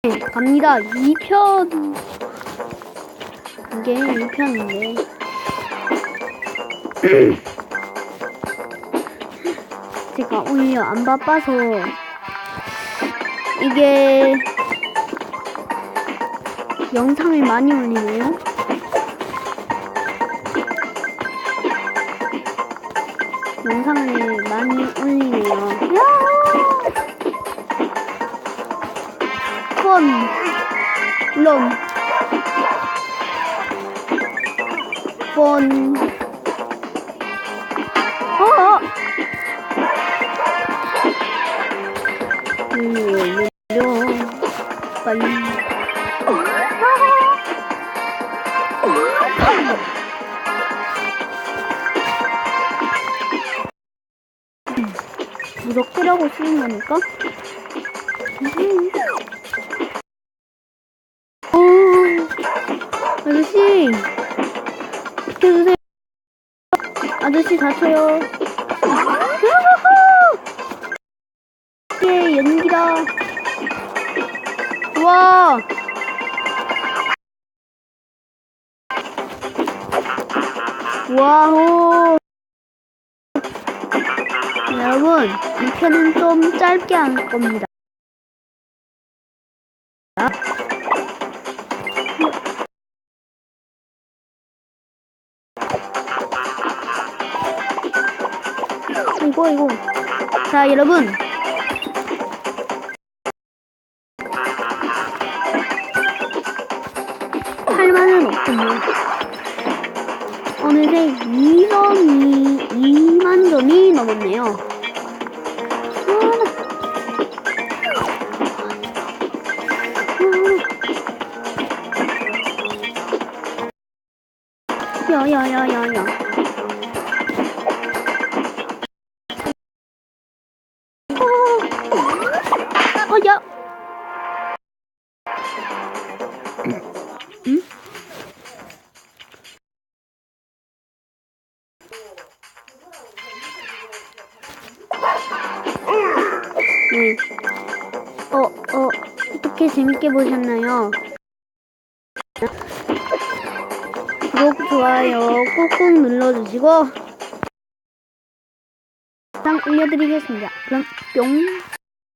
갑니다. 2편. 이게 2편인데. 제가 오히려 안 바빠서 이게 영상을 많이 올리네요. 영상을 많이 올리네요. 런 폰. 빨리. 무적대라고 쓰는 거니까? 아저씨! 비켜주세요! 아저씨 다쳐요! 예, 연기다! 우와! 와우! 여러분, 이 편은 좀 짧게 할 겁니다. 이거. 자, 여러분. 할 말은 없군요. 어느새 2만 점이 넘었네요. 야야야야야. 야. 응? 네. 어떻게 재밌게 보셨나요? 구독, 좋아요 꾹꾹 눌러주시고 영상 올려드리겠습니다. 그럼 뿅.